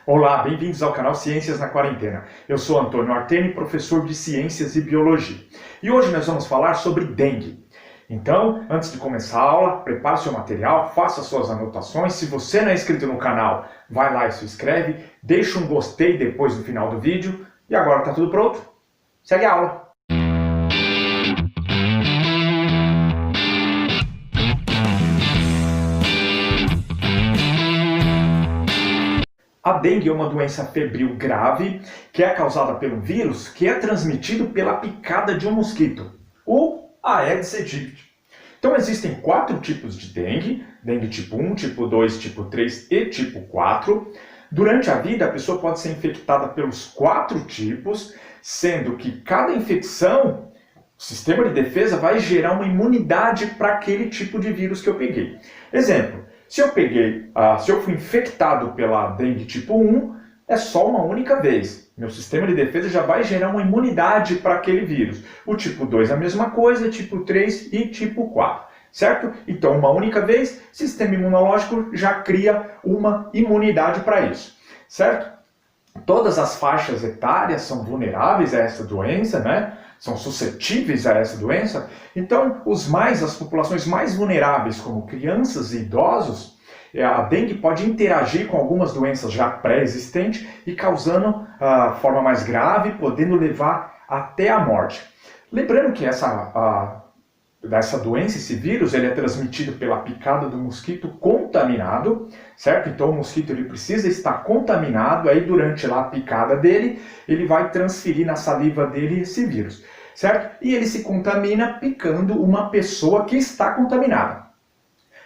Olá, bem-vindos ao canal Ciências na Quarentena. Eu sou Antônio Arteni, professor de Ciências e Biologia. E hoje nós vamos falar sobre dengue. Então, antes de começar a aula, prepare seu material, faça suas anotações. Se você não é inscrito no canal, vai lá e se inscreve, deixa um gostei depois do final do vídeo. E agora está tudo pronto? Segue a aula! A dengue é uma doença febril grave que é causada pelo vírus que é transmitido pela picada de um mosquito, o Aedes aegypti. Então existem 4 tipos de dengue: dengue tipo 1, tipo 2, tipo 3 e tipo 4. Durante a vida, a pessoa pode ser infectada pelos 4 tipos, sendo que cada infecção, o sistema de defesa vai gerar uma imunidade para aquele tipo de vírus que eu peguei. Exemplo. Se eu fui infectado pela dengue tipo 1, é só uma única vez. Meu sistema de defesa já vai gerar uma imunidade para aquele vírus. O tipo 2 é a mesma coisa, tipo 3 e tipo 4. Certo? Então, uma única vez, sistema imunológico já cria uma imunidade para isso. Certo? Todas as faixas etárias são vulneráveis a essa doença, né? São suscetíveis a essa doença. Então, as populações mais vulneráveis, como crianças e idosos, a dengue pode interagir com algumas doenças já pré-existentes e causando a forma mais grave, podendo levar até a morte. Lembrando que dessa doença, esse vírus, ele é transmitido pela picada do mosquito contaminado, certo? Então o mosquito ele precisa estar contaminado, aí durante lá a picada dele, ele vai transferir na saliva dele esse vírus, certo? E ele se contamina picando uma pessoa que está contaminada,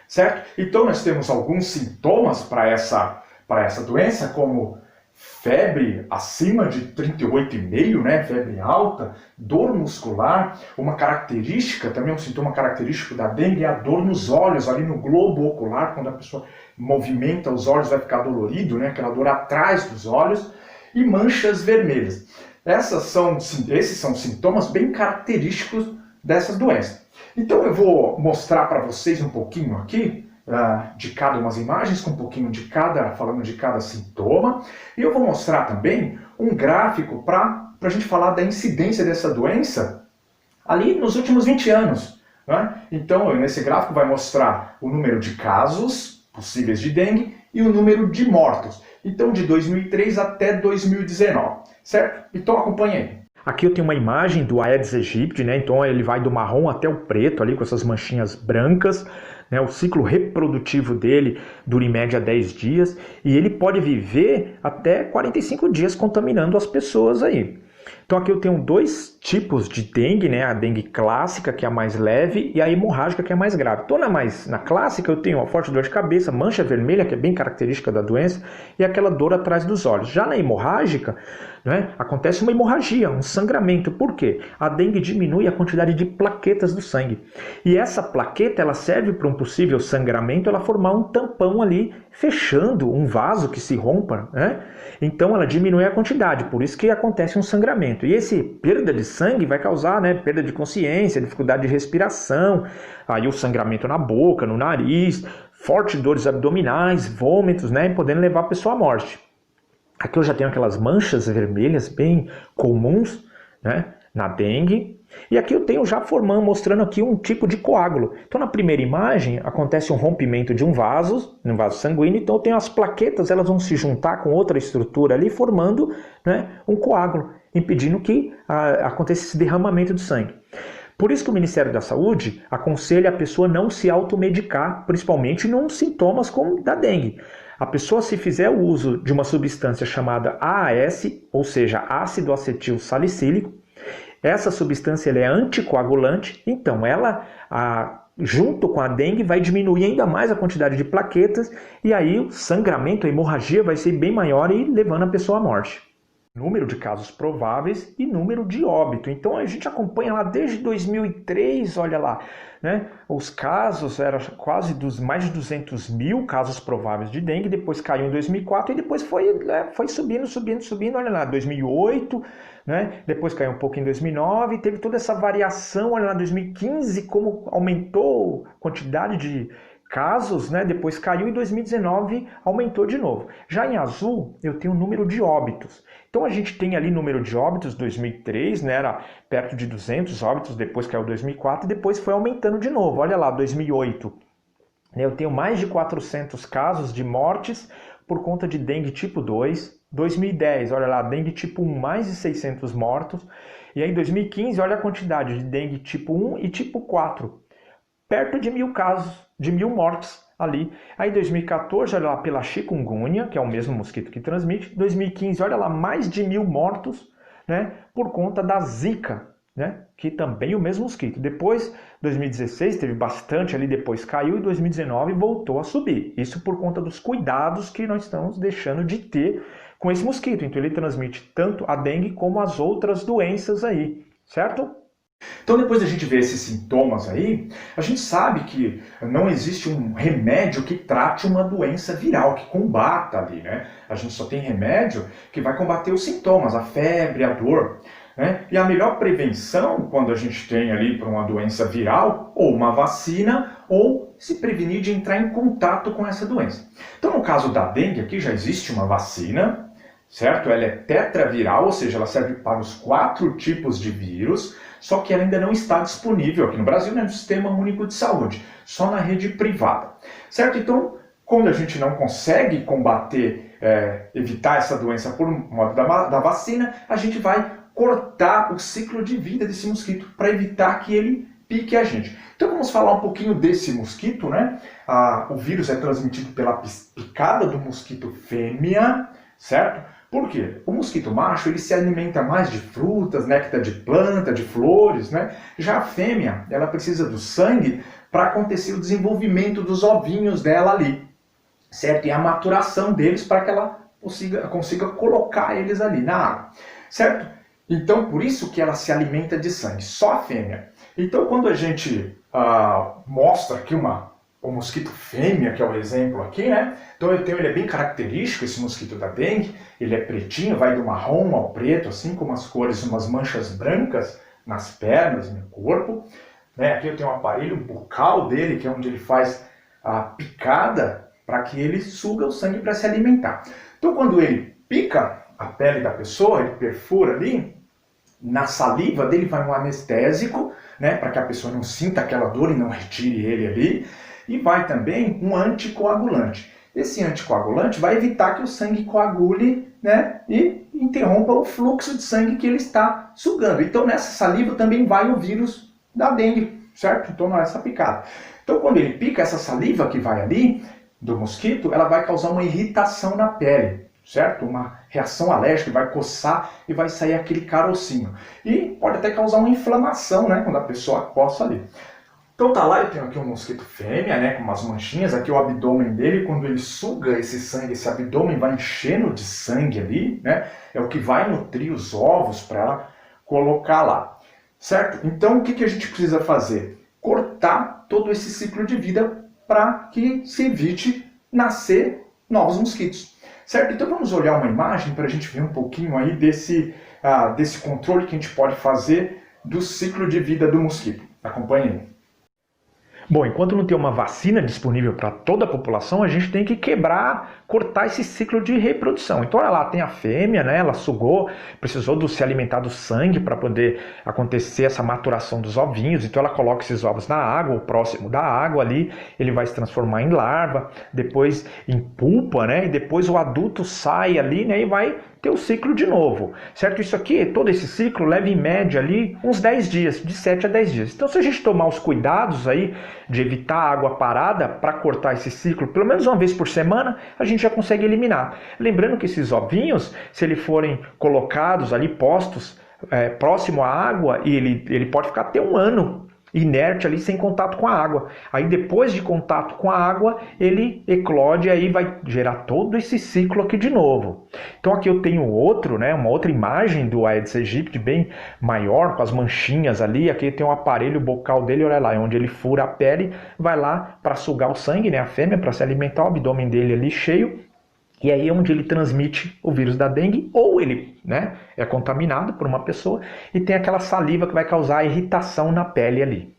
certo? Então nós temos alguns sintomas para essa doença, como febre acima de 38,5, né? Febre alta, dor muscular. Uma característica, também um sintoma característico da dengue é a dor nos olhos, ali no globo ocular, quando a pessoa movimenta os olhos vai ficar dolorido, né? Aquela dor atrás dos olhos, e manchas vermelhas. Esses são sintomas bem característicos dessas doenças. Então eu vou mostrar para vocês um pouquinho aqui, de cada umas imagens, com um pouquinho de falando de cada sintoma. E eu vou mostrar também um gráfico para a gente falar da incidência dessa doença ali nos últimos 20 anos. Né? Então, nesse gráfico vai mostrar o número de casos possíveis de dengue e o número de mortos. Então, de 2003 até 2019, certo? Então, acompanhe aí. Aqui eu tenho uma imagem do Aedes aegypti, né? Então ele vai do marrom até o preto, ali com essas manchinhas brancas. Né? O ciclo reprodutivo dele dura em média 10 dias e ele pode viver até 45 dias contaminando as pessoas aí. Então aqui eu tenho 2 tipos de dengue, né? A dengue clássica, que é a mais leve, e a hemorrágica, que é a mais grave. Então na clássica eu tenho uma forte dor de cabeça, mancha vermelha, que é bem característica da doença, e aquela dor atrás dos olhos. Já na hemorrágica, né, acontece uma hemorragia, um sangramento. Por quê? A dengue diminui a quantidade de plaquetas do sangue. E essa plaqueta ela serve para um possível sangramento, ela formar um tampão ali, fechando um vaso que se rompa, né? Então ela diminui a quantidade, por isso que acontece um sangramento. E esse perda de sangue vai causar, né, perda de consciência, dificuldade de respiração, aí o sangramento na boca, no nariz, fortes dores abdominais, vômitos, né, podendo levar a pessoa à morte. Aqui eu já tenho aquelas manchas vermelhas bem comuns, né, na dengue. E aqui eu tenho já mostrando aqui um tipo de coágulo. Então na primeira imagem acontece um rompimento de um vaso sanguíneo. Então eu tenho as plaquetas, elas vão se juntar com outra estrutura ali, formando, né, um coágulo, impedindo que aconteça esse derramamento de sangue. Por isso que o Ministério da Saúde aconselha a pessoa não se automedicar, principalmente em sintomas como da dengue. A pessoa, se fizer o uso de uma substância chamada AAS, ou seja, ácido acetil salicílico, essa substância ela é anticoagulante, então ela, junto com a dengue, vai diminuir ainda mais a quantidade de plaquetas, e aí o sangramento, a hemorragia vai ser bem maior e levando a pessoa à morte. Número de casos prováveis e número de óbito. Então a gente acompanha lá desde 2003, olha lá, né? Os casos eram quase mais de 200 mil casos prováveis de dengue, depois caiu em 2004 e depois foi subindo, olha lá, 2008, né? Depois caiu um pouco em 2009, teve toda essa variação, olha lá, 2015, como aumentou a quantidade de casos, né, depois caiu, e em 2019 aumentou de novo. Já em azul, eu tenho o número de óbitos. Então a gente tem ali número de óbitos, 2003, né, era perto de 200 óbitos, depois caiu 2004, e depois foi aumentando de novo. Olha lá, 2008, né, eu tenho mais de 400 casos de mortes por conta de dengue tipo 2. 2010, olha lá, dengue tipo 1, mais de 600 mortos. E aí em 2015, olha a quantidade de dengue tipo 1 e tipo 4. Perto de 1.000 casos, de 1.000 mortes ali. Aí em 2014, olha lá, pela chikungunya, que é o mesmo mosquito que transmite. 2015, olha lá, mais de 1.000 mortos, né, por conta da Zika, né, que também é o mesmo mosquito. Depois, 2016, teve bastante ali, depois caiu, e 2019 voltou a subir. Isso por conta dos cuidados que nós estamos deixando de ter com esse mosquito. Então ele transmite tanto a dengue como as outras doenças aí, certo? Então, depois da gente ver esses sintomas aí, a gente sabe que não existe um remédio que trate uma doença viral, que combata ali, né? A gente só tem remédio que vai combater os sintomas, a febre, a dor, né? E a melhor prevenção, quando a gente tem ali para uma doença viral, ou uma vacina, ou se prevenir de entrar em contato com essa doença. Então, no caso da dengue, aqui já existe uma vacina, certo? Ela é tetraviral, ou seja, ela serve para os 4 tipos de vírus, só que ela ainda não está disponível aqui no Brasil, né, no Sistema Único de Saúde, só na rede privada, certo? Então, quando a gente não consegue combater, evitar essa doença por modo da vacina, a gente vai cortar o ciclo de vida desse mosquito para evitar que ele pique a gente. Então vamos falar um pouquinho desse mosquito, né? O vírus é transmitido pela picada do mosquito fêmea, certo? Por quê? O mosquito macho ele se alimenta mais de frutas, néctar de planta, de flores, né? Já a fêmea, ela precisa do sangue para acontecer o desenvolvimento dos ovinhos dela ali, certo? E a maturação deles para que ela consiga colocar eles ali na água, certo? Então, por isso que ela se alimenta de sangue, só a fêmea. Então, quando a gente mostra aqui o mosquito fêmea, que é o exemplo aqui, né? Então ele é bem característico, esse mosquito da dengue. Ele é pretinho, vai do marrom ao preto, assim como as cores, umas manchas brancas nas pernas, no corpo. Né? Aqui eu tenho um aparelho bucal dele, que é onde ele faz a picada para que ele suga o sangue para se alimentar. Então quando ele pica a pele da pessoa, ele perfura ali, na saliva dele vai um anestésico, né? Para que a pessoa não sinta aquela dor e não retire ele ali. E vai também um anticoagulante. Esse anticoagulante vai evitar que o sangue coagule, né, e interrompa o fluxo de sangue que ele está sugando. Então nessa saliva também vai o vírus da dengue, certo? Então não é essa picada. Então quando ele pica, essa saliva que vai ali do mosquito, ela vai causar uma irritação na pele, certo? Uma reação alérgica, vai coçar e vai sair aquele carocinho. E pode até causar uma inflamação, né, quando a pessoa coça ali. Então tá lá, eu tenho aqui um mosquito fêmea, né, com umas manchinhas, aqui o abdômen dele, quando ele suga esse sangue, esse abdômen vai enchendo de sangue ali, né, é o que vai nutrir os ovos para ela colocar lá, certo? Então o que a gente precisa fazer? Cortar todo esse ciclo de vida para que se evite nascer novos mosquitos, certo? Então vamos olhar uma imagem para a gente ver um pouquinho aí desse controle que a gente pode fazer do ciclo de vida do mosquito. Acompanhe aí. Bom, enquanto não tem uma vacina disponível para toda a população, a gente tem que cortar esse ciclo de reprodução. Então, olha lá, tem a fêmea, né? Ela sugou, precisou se alimentar do sangue para poder acontecer essa maturação dos ovinhos. Então, ela coloca esses ovos na água, ou próximo da água ali, ele vai se transformar em larva, depois em pupa, né? E depois o adulto sai ali, né? E vai ter o ciclo de novo, certo? Isso aqui, todo esse ciclo leva em média ali uns 10 dias, de 7 a 10 dias. Então se a gente tomar os cuidados aí de evitar a água parada para cortar esse ciclo, pelo menos uma vez por semana, a gente já consegue eliminar. Lembrando que esses ovinhos, se eles forem colocados ali, postos próximo à água, e ele pode ficar até um ano inerte ali sem contato com a água. Aí depois de contato com a água, ele eclode e aí vai gerar todo esse ciclo aqui de novo. Então aqui eu tenho uma outra imagem do Aedes aegypti bem maior, com as manchinhas ali. Aqui tem um aparelho bucal dele, olha lá, onde ele fura a pele, vai lá para sugar o sangue, né, a fêmea, para se alimentar, o abdômen dele ali cheio. E aí é onde ele transmite o vírus da dengue, ou ele, né, é contaminado por uma pessoa e tem aquela saliva que vai causar irritação na pele ali.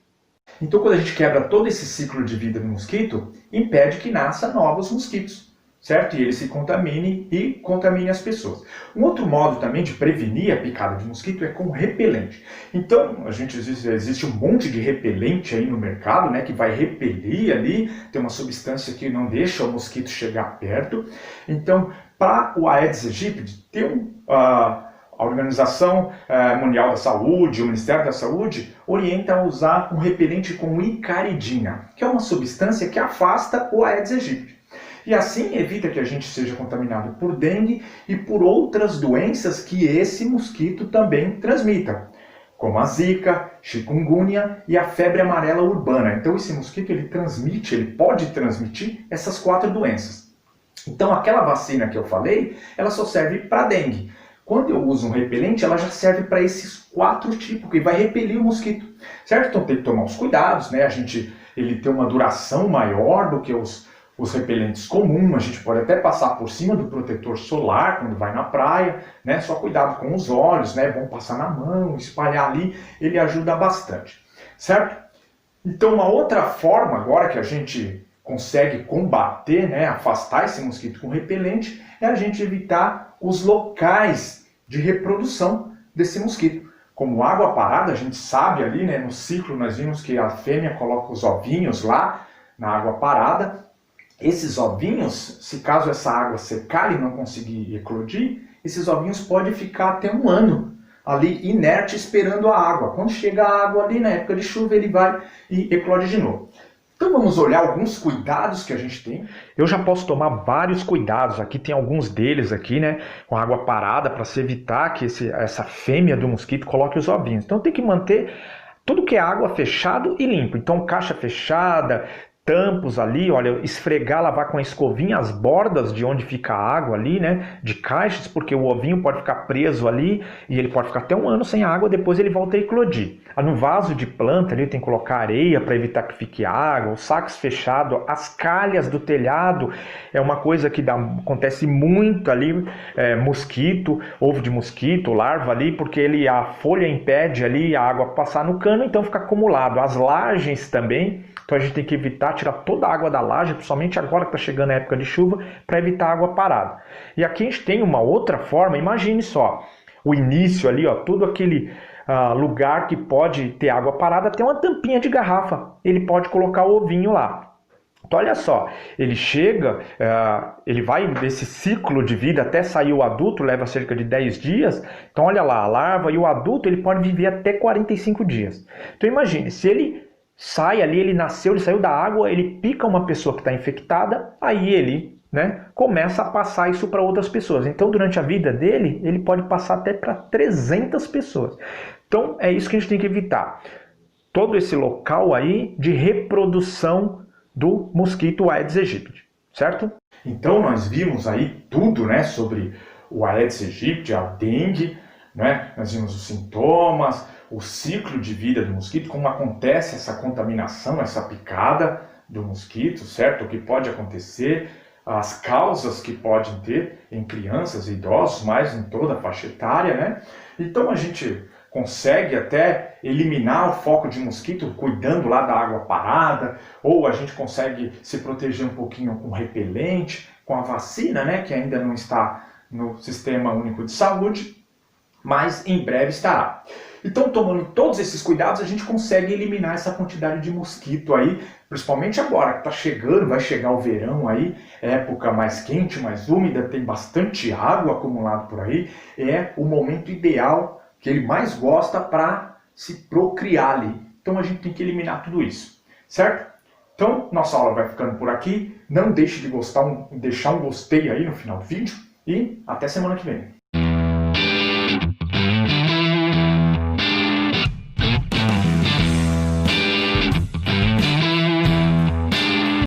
Então, quando a gente quebra todo esse ciclo de vida do mosquito, impede que nasça novos mosquitos, certo? E ele se contamine e contamine as pessoas. Um outro modo também de prevenir a picada de mosquito é com repelente. Então, existe um monte de repelente aí no mercado, né, que vai repelir ali, tem uma substância que não deixa o mosquito chegar perto. Então, para o Aedes aegypti, a Organização Mundial da Saúde, o Ministério da Saúde, orienta a usar um repelente com icaridina, que é uma substância que afasta o Aedes aegypti. E assim evita que a gente seja contaminado por dengue e por outras doenças que esse mosquito também transmita, como a zika, chikungunya e a febre amarela urbana. Então esse mosquito ele pode transmitir essas 4 doenças. Então aquela vacina que eu falei, ela só serve para dengue. Quando eu uso um repelente, ela já serve para esses 4 tipos, que vai repelir o mosquito, certo? Então tem que tomar os cuidados, né? Ele tem uma duração maior do que os repelentes comuns, a gente pode até passar por cima do protetor solar quando vai na praia, né? Só cuidado com os olhos, né? É bom passar na mão, espalhar ali, ele ajuda bastante, certo? Então uma outra forma agora que a gente consegue combater, né, afastar esse mosquito com repelente, é a gente evitar os locais de reprodução desse mosquito. Como água parada, a gente sabe ali, né, no ciclo nós vimos que a fêmea coloca os ovinhos lá na água parada. Esses ovinhos, se caso essa água secar e não conseguir eclodir, esses ovinhos podem ficar até 1 ano ali inerte esperando a água. Quando chega a água ali na época de chuva, ele vai e eclode de novo. Então vamos olhar alguns cuidados que a gente tem. Eu já posso tomar vários cuidados, aqui tem alguns deles aqui, né, com água parada para se evitar que essa fêmea do mosquito coloque os ovinhos. Então tem que manter tudo que é água fechado e limpo. Então caixa fechada, tampos ali, olha, esfregar, lavar com a escovinha as bordas de onde fica a água ali, né, de caixas, porque o ovinho pode ficar preso ali e ele pode ficar até 1 ano sem água, depois ele volta a eclodir. No vaso de planta ali tem que colocar areia para evitar que fique água, os sacos fechados, as calhas do telhado é uma coisa que acontece muito ali, mosquito, ovo de mosquito, larva ali, porque a folha impede ali a água passar no cano, então fica acumulado. As lajes também, então a gente tem que evitar tirar toda a água da laje, principalmente agora que está chegando a época de chuva, para evitar água parada. E aqui a gente tem uma outra forma, imagine só, o início ali, ó, todo aquele lugar que pode ter água parada, tem uma tampinha de garrafa, ele pode colocar o ovinho lá. Então olha só, ele chega, ele vai desse ciclo de vida até sair o adulto, leva cerca de 10 dias, então olha lá, a larva e o adulto ele pode viver até 45 dias. Então imagine, se ele sai ali, ele saiu da água, ele pica uma pessoa que está infectada, aí ele, né, começa a passar isso para outras pessoas. Então, durante a vida dele, ele pode passar até para 300 pessoas. Então, é isso que a gente tem que evitar. Todo esse local aí de reprodução do mosquito Aedes aegypti, certo? Então, nós vimos aí tudo, né, sobre o Aedes aegypti, a dengue, né? Nós vimos os sintomas, o ciclo de vida do mosquito, como acontece essa contaminação, essa picada do mosquito, certo? O que pode acontecer, as causas que podem ter em crianças e idosos, mas em toda a faixa etária, né? Então a gente consegue até eliminar o foco de mosquito cuidando lá da água parada, ou a gente consegue se proteger um pouquinho com repelente, com a vacina, né? Que ainda não está no Sistema Único de Saúde, mas em breve estará. Então, tomando todos esses cuidados, a gente consegue eliminar essa quantidade de mosquito aí, principalmente agora que está chegando, vai chegar o verão aí, época mais quente, mais úmida, tem bastante água acumulada por aí, é o momento ideal que ele mais gosta para se procriar ali. Então a gente tem que eliminar tudo isso, certo? Então, nossa aula vai ficando por aqui, não deixe de deixar um gostei aí no final do vídeo e até semana que vem.